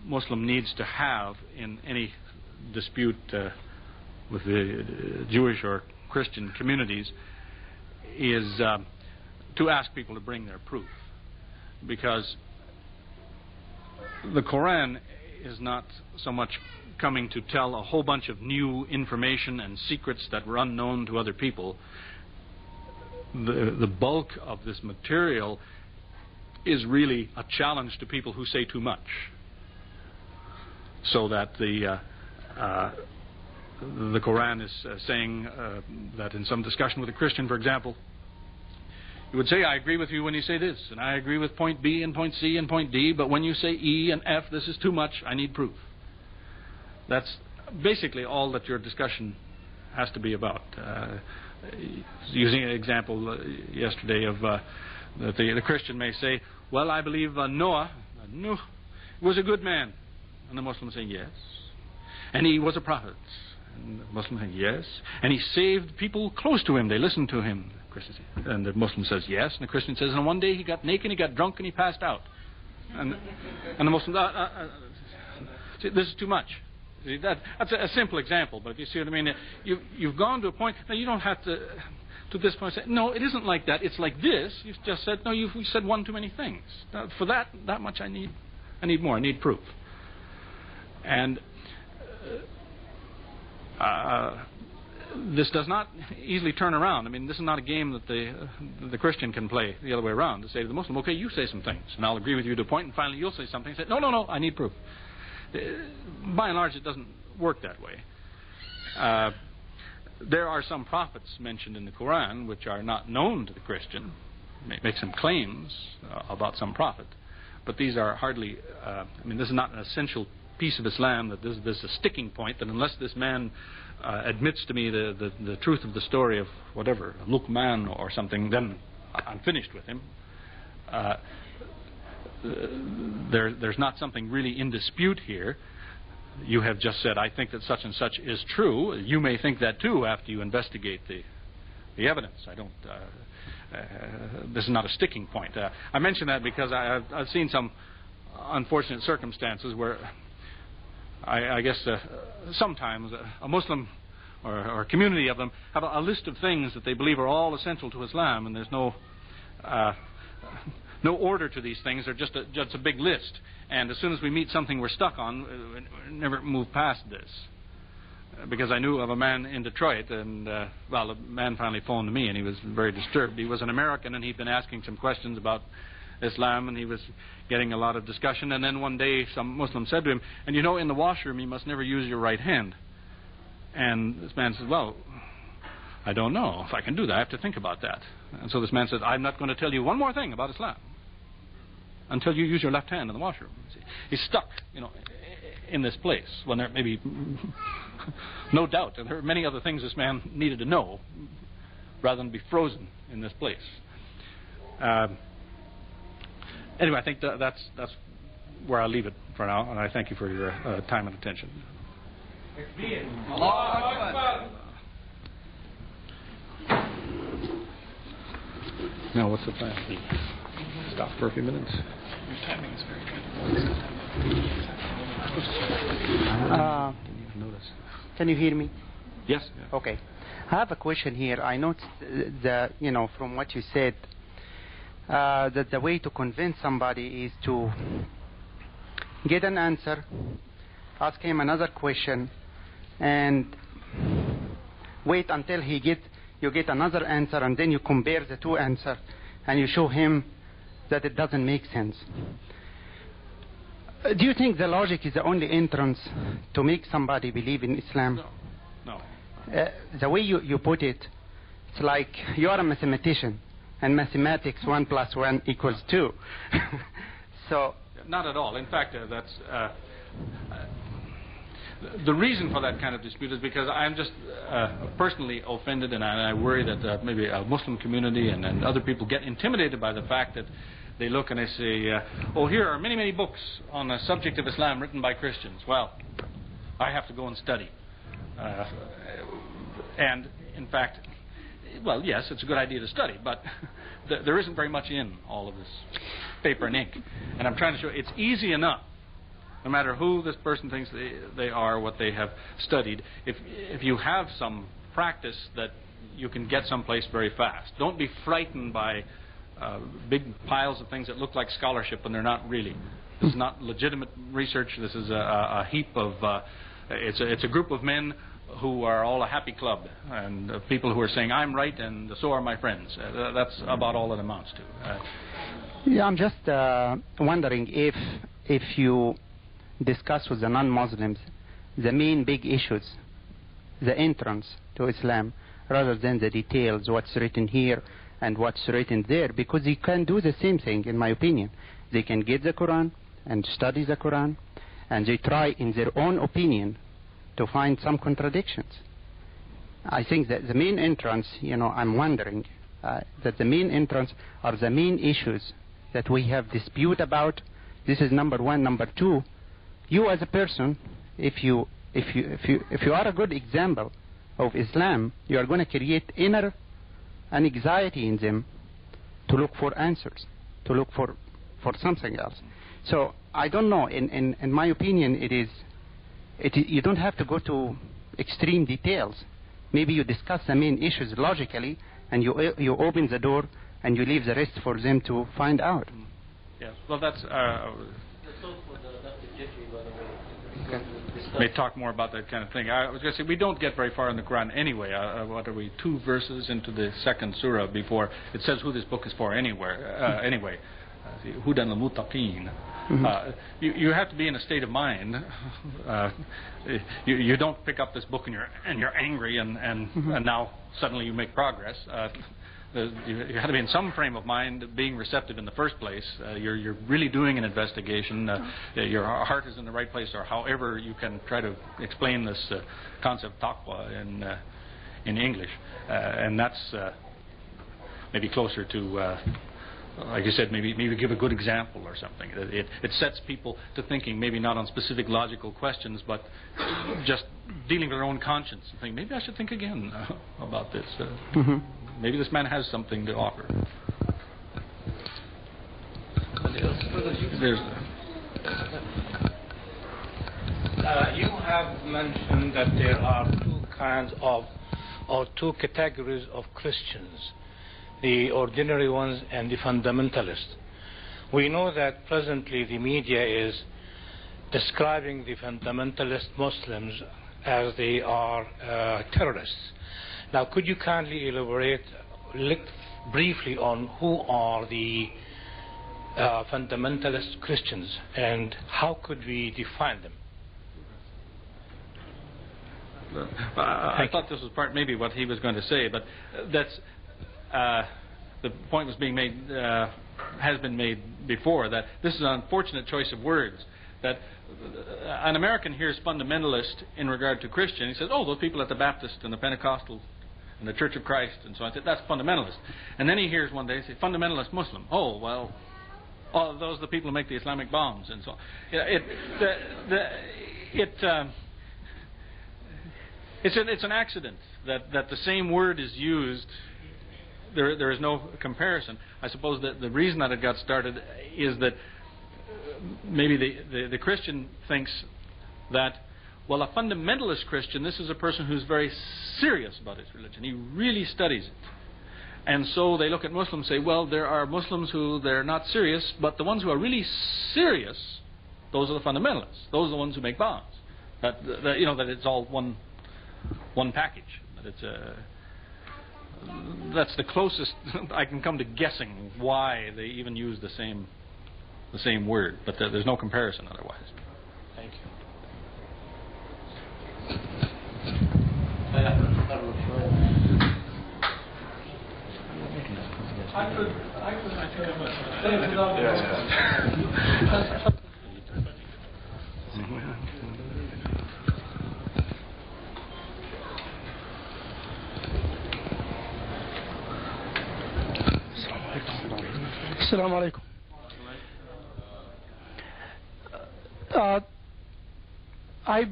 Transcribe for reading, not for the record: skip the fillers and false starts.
Muslim needs to have in any dispute with the Jewish or Christian communities is to ask people to bring their proof, because the Quran is not so much coming to tell a whole bunch of new information and secrets that were unknown to other people. The bulk of this material is really a challenge to people who say too much, so that the Quran is saying that in some discussion with a Christian, for example, you would say, I agree with you when you say this, and I agree with point B and point C and point D, but when you say E and F, this is too much, I need proof. That's basically all that your discussion has to be about. Using an example yesterday of that the Christian may say, well, I believe Noah was a good man. And the Muslim saying, yes. And he was a prophet. And the Muslim saying, yes. And he saved people close to him. They listened to him. And the Muslim says, yes. And the Christian says, and one day he got naked, he got drunk, and he passed out. And the Muslim, see, this is too much. See, that's a simple example, but if you see what I mean, you've gone to a point. Now, you don't have to this point, say, no, it isn't like that. It's like this. You've just said, no, we said one too many things. For that much I need more. I need proof. And this does not easily turn around. I mean, this is not a game that the Christian can play the other way around, to say to the Muslim, okay, you say some things, and I'll agree with you to a point, and finally you'll say something. Say, no, I need proof. By and large, it doesn't work that way. There are some prophets mentioned in the Quran which are not known to the Christian. Make some claims about some prophet, but these are hardly. This is not an essential piece of Islam, that this is a sticking point, that unless this man admits to me the truth of the story of whatever, Luqman or something, then I'm finished with him. There's not something really in dispute here. You have just said, I think that such and such is true. You may think that too after you investigate the evidence. I don't. This is not a sticking point. I mention that because I've seen some unfortunate circumstances where I guess sometimes a Muslim or a community of them have a list of things that they believe are all essential to Islam, and there's no order to these things. They're just a big list. And as soon as we meet something we're stuck on, we never move past this. Because I knew of a man in Detroit, and the man finally phoned me, and he was very disturbed. He was an American, and he'd been asking some questions about Islam, and he was getting a lot of discussion. And then one day some Muslim said to him, and in the washroom you must never use your right hand. And this man said, well, I don't know if I can do that. I have to think about that. And so this man said, I'm not going to tell you one more thing about Islam until you use your left hand in the washroom. He's stuck, in this place when there may be no doubt, and there are many other things this man needed to know rather than be frozen in this place. Anyway, I think that's where I'll leave it for now, and I thank you for your time and attention. Now, what's the plan? Stop for a few minutes. Your timing is very good. Can you hear me? Yes. Okay. I have a question here. I noticed that, from what you said, that the way to convince somebody is to get an answer, ask him another question, and wait until you get another answer, and then you compare the two answers, and you show him that it doesn't make sense. Do you think the logic is the only entrance to make somebody believe in Islam? No. The way you put it, it's like you are a mathematician, and mathematics 1 + 1 = 2. So. Not at all. In fact, that's the reason for that kind of dispute is because I'm just personally offended, and I worry that maybe a Muslim community and other people get intimidated by the fact that they look and they say, here are many, many books on the subject of Islam written by Christians. Well, I have to go and study. And, in fact, yes, it's a good idea to study, but there isn't very much in all of this paper and ink. And I'm trying to show it's easy enough No matter who this person thinks they are, what they have studied, if you have some practice, that you can get someplace very fast. Don't be frightened by big piles of things that look like scholarship when they're not really. This is not legitimate research. This is a heap of, it's a group of men who are all a happy club, and people who are saying, I'm right and so are my friends. That's about all it amounts to. Yeah, I'm just wondering if you discuss with the non-Muslims the main big issues, the entrance to Islam, rather than the details, what's written here and what's written there, because they can do the same thing, in my opinion. They can get the Quran and study the Quran, and they try in their own opinion to find some contradictions. I think that the main entrance, I'm wondering that the main entrance are the main issues that we have dispute about. This is number one. Number two, you as a person, if you are a good example of Islam, you are going to create inner anxiety in them to look for answers, to look for something else. So I don't know. In my opinion, you don't have to go to extreme details. Maybe you discuss the main issues logically, and you open the door and you leave the rest for them to find out. Yes. Well, that's. May talk more about that kind of thing. I was going to say, we don't get very far in the Quran anyway. What are we, 2 verses into the 2nd surah before it says who this book is for anyway. Hudan al-Muttaqeen. You have to be in a state of mind. You don't pick up this book and you're angry and now suddenly you make progress. You have to be in some frame of mind, being receptive in the first place. You're really doing an investigation. Your heart is in the right place, or however you can try to explain this concept taqwa in English. And that's maybe closer to, like you said, maybe give a good example or something. It sets people to thinking, maybe not on specific logical questions, but just dealing with their own conscience and thinking, maybe I should think again about this. Maybe this man has something to offer. You have mentioned that there are 2 kinds of, or 2 categories of Christians, the ordinary ones and the fundamentalists. We know that presently the media is describing the fundamentalist Muslims as they are terrorists. Now, could you kindly elaborate briefly on who are the fundamentalist Christians and how could we define them? I thought this was part maybe what he was going to say, but that's the point was being made, has been made before, that this is an unfortunate choice of words. That an American hears fundamentalist in regard to Christian, he says, oh, those people at the Baptist and the Pentecostal and the Church of Christ and so on. That's fundamentalist. And then he hears one day say, fundamentalist Muslim. Oh, well, those are the people who make the Islamic bombs and so on. It's an accident that the same word is used. There is no comparison. I suppose that the reason that it got started is that maybe the Christian thinks that, well, a fundamentalist Christian, this is a person who's very serious about his religion. He really studies it. And so they look at Muslims and say, well, there are Muslims who they're not serious, but the ones who are really serious, those are the fundamentalists. Those are the ones who make bombs. That it's all one package. That it's that's the closest I can come to guessing why they even use the same word, but there's no comparison otherwise. Thank you. Assalamu alaikum. I've been